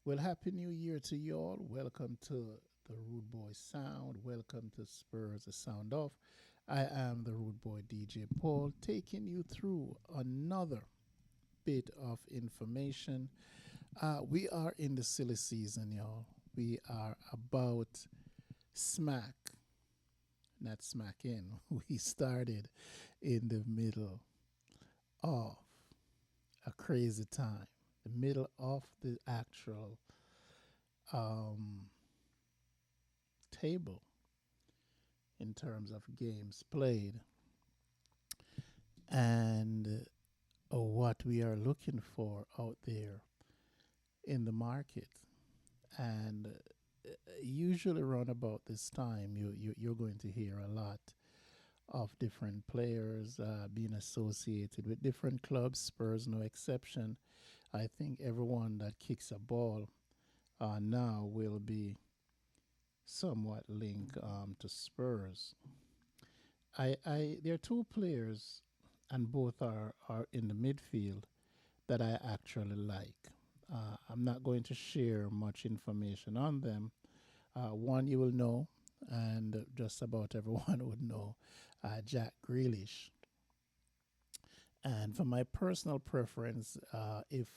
Well, Happy New Year to you all. Welcome to the Rude Boy Sound. Welcome to Spurs, the Sound Off. I am the Rude Boy DJ Paul, taking you through another bit of information. We are in the silly season, y'all. We are about smack, not smack in. We started in the middle of a crazy time, the middle of the actual um, table in terms of games played and what we are looking for out there in the market. And usually around about this time, you're going to hear a lot of different players being associated with different clubs, Spurs no exception. I think everyone that kicks a ball now will be somewhat linked to Spurs. There are two players, and both are in the midfield that I actually like. I'm not going to share much information on them. One you will know, and just about everyone would know, Jack Grealish. And for my personal preference, if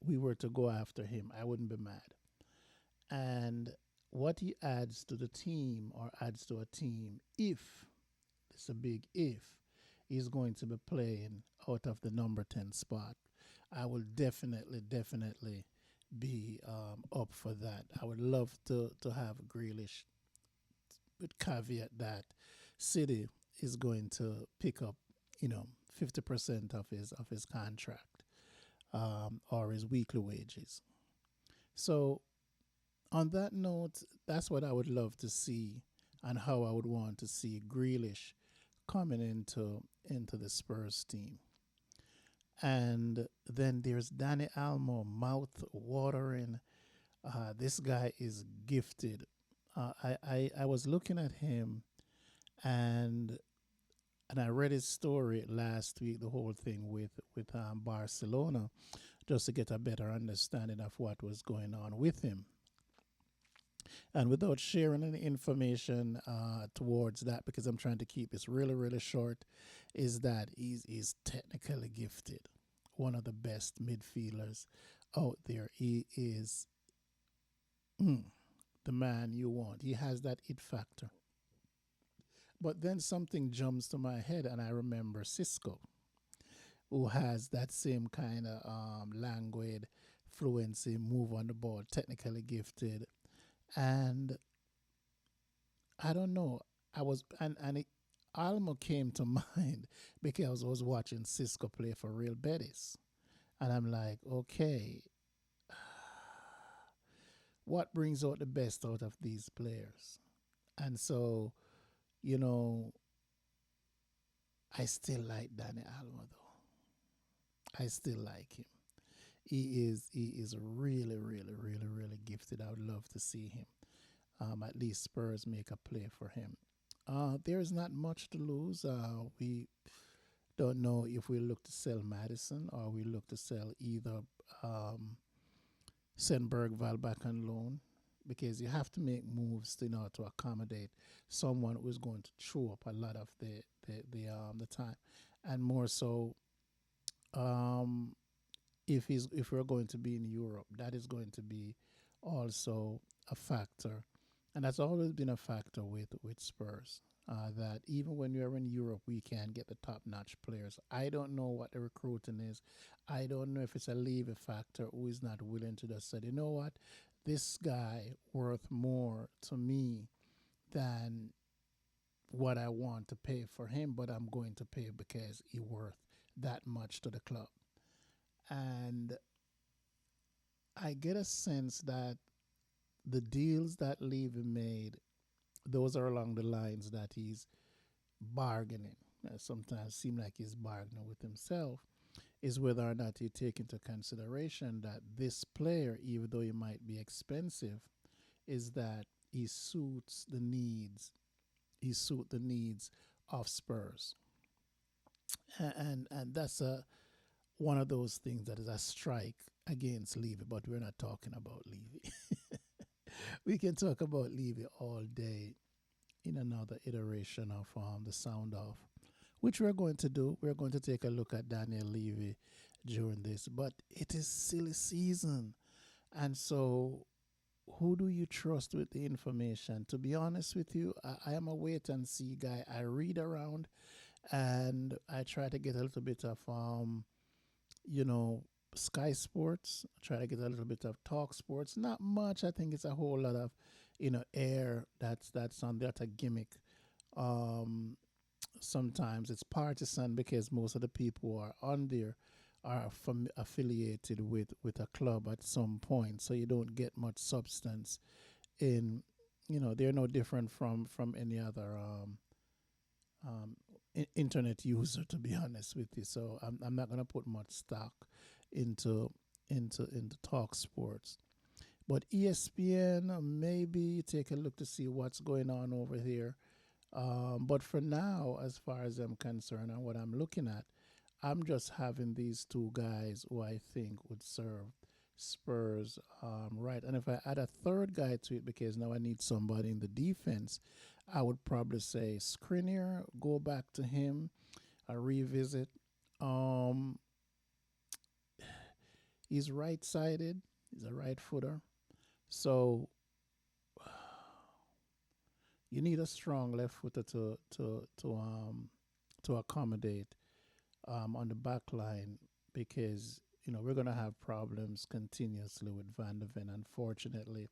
we were to go after him, I wouldn't be mad. And what he adds to the team or adds to a team, if it's a big if, he's going to be playing out of the number 10 spot. I will definitely be up for that. I would love to have Grealish, with caveat that City is going to pick up, 50% of his contract or his weekly wages. So on that note, that's what I would love to see and how I would want to see Grealish coming into the Spurs team. And then there's Danny Almo, mouth watering. This guy is gifted. I was looking at him and I read his story last week, the whole thing with Barcelona, just to get a better understanding of what was going on with him. And without sharing any information towards that, because I'm trying to keep this really short, is that he's technically gifted, one of the best midfielders out there. He is the man you want. He has that it factor. But then something jumps to my head, and I remember Cisco, who has that same kind of languid fluency, move on the ball, technically gifted, and I don't know. I was and it Almo came to mind because I was watching Cisco play for Real Betis, and I'm like, okay, what brings out the best out of these players? And so, you know, I still like Danny Almo though. I still like him. He is really gifted. I would love to see him. At least Spurs make a play for him. There is not much to lose. We don't know if we look to sell Madison or we look to sell either um, Senberg Val back on loan, because you have to make moves in order to accommodate someone who is going to chew up a lot of the time, and more so um, if we're going to be in Europe, that is going to be also a factor, and that's always been a factor with Spurs. That even when you're in Europe, we can get the top notch players. I don't know what the recruiting is. I don't know if it's a lever factor who is not willing to just say, you know what, this guy worth more to me than what I want to pay for him, but I'm going to pay because he worth that much to the club. And I get a sense that the deals that Levy made, those are along the lines that he's bargaining. Sometimes seem like he's bargaining with himself. Is whether or not you take into consideration that this player, even though he might be expensive, is that he suits the needs. He suit the needs of Spurs, and that's a one of those things that is a strike against Levy, but we're not talking about Levy. We can talk about Levy all day in another iteration of the sound off, which we're going to do. We're going to take a look at Daniel Levy during this, but it is silly season. And so, who do you trust with the information? To be honest with you, I am a wait and see guy. I read around and I try to get a little bit of you know, Sky Sports. Try to get a little bit of Talk Sports. Not much. I think it's a whole lot of, air that's on there. That's a gimmick. Um, Sometimes it's partisan because most of the people who are on there are affiliated with a club at some point, so you don't get much substance in. They're no different from any other um, internet user, to be honest with you. So I'm not gonna put much stock into into talk sports. But ESPN, maybe take a look to see what's going on over here. But for now, as far as I'm concerned and what I'm looking at, I'm just having these two guys who I think would serve Spurs right. And if I add a third guy to it, because now I need somebody in the defense, I would probably say Skriniar, go back to him, a revisit. Um, he's right sided, he's a right footer. So you need a strong left footer to accommodate on the back line because we're gonna have problems continuously with Van de Ven, unfortunately,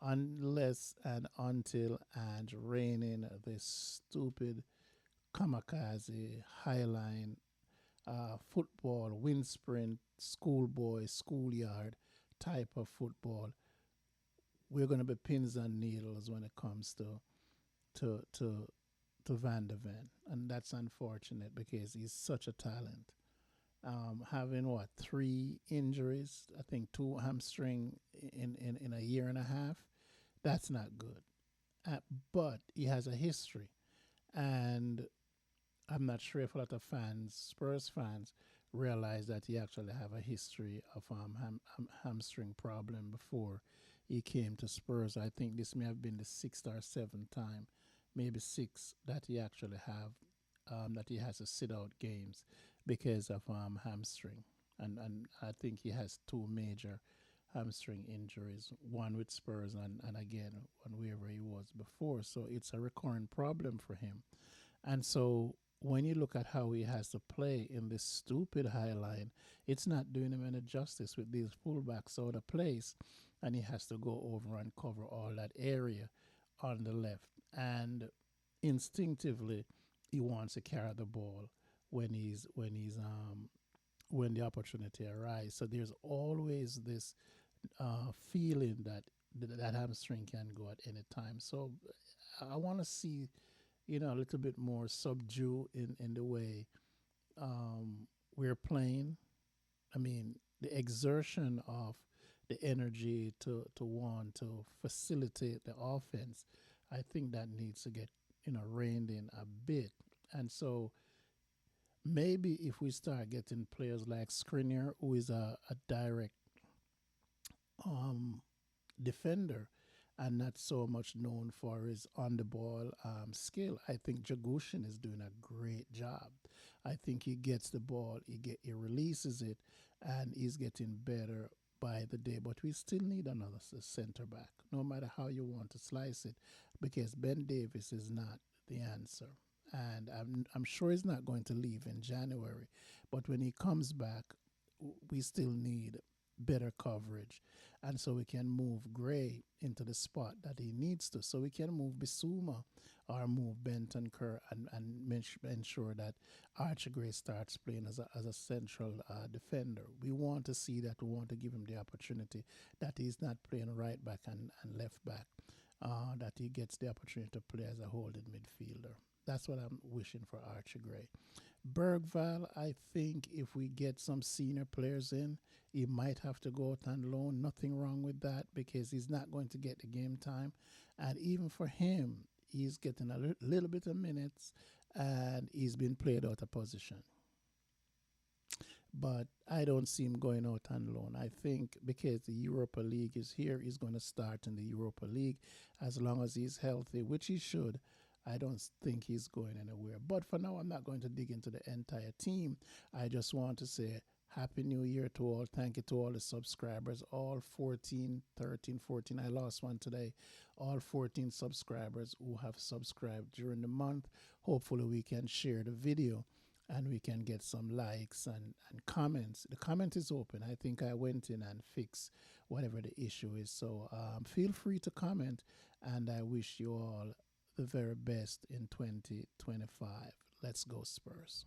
unless and until and reining this stupid kamikaze highline football, wind sprint, schoolboy, schoolyard type of football. We're gonna be pins and needles when it comes to to to Van de Ven, and that's unfortunate because he's such a talent. Having what, three injuries? I think two hamstring in a year and a half. That's not good. Uh, but he has a history, and I'm not sure if a lot of fans, Spurs fans, realize that he actually have a history of hamstring problem before he came to Spurs. I think this may have been the sixth or seventh time, maybe six, that he actually have that he has to sit out games because of hamstring. And I think he has two major hamstring injuries, one with Spurs and again one wherever he was before. So it's a recurrent problem for him. And so when you look at how he has to play in this stupid high line, it's not doing him any justice with these fullbacks out of place. And he has to go over and cover all that area on the left. And instinctively, he wants to carry the ball when the opportunity arises. So there's always this feeling that that hamstring can go at any time. So I want to see a little bit more subdue in the way we're playing. I mean, the exertion of the energy to want to facilitate the offense, I think that needs to get reined in a bit. And so maybe if we start getting players like Skriniar, who is a direct um, defender and not so much known for his on the ball skill. I think Jagushin is doing a great job. I think he gets the ball, he releases it, and he's getting better by the day. But we still need another center back, no matter how you want to slice it, because Ben Davis is not the answer. And I'm sure he's not going to leave in January. But when he comes back, we still need better coverage. And so we can move Gray into the spot that he needs to. So we can move Bisuma or move Benton Kerr and ensure that Archie Gray starts playing as a central defender. We want to see that. We want to give him the opportunity that he's not playing right back and left back, that he gets the opportunity to play as a holding midfielder. That's what I'm wishing for Archie Gray. Bergval, I think if we get some senior players in, he might have to go out on loan. Nothing wrong with that because he's not going to get the game time. And even for him, he's getting a little bit of minutes and he's been played out of position. but I don't see him going out on loan. I think because the Europa League is here, he's going to start in the Europa League as long as he's healthy, which he should. I don't think he's going anywhere. But for now, I'm not going to dig into the entire team. I just want to say Happy New Year to all. Thank you to all the subscribers, all 14, 13, 14. I lost one today. All 14 subscribers who have subscribed during the month. Hopefully, we can share the video and we can get some likes and comments. The comment is open. I think I went in and fixed whatever the issue is. So feel free to comment, and I wish you all the very best in 2025. Let's go, Spurs.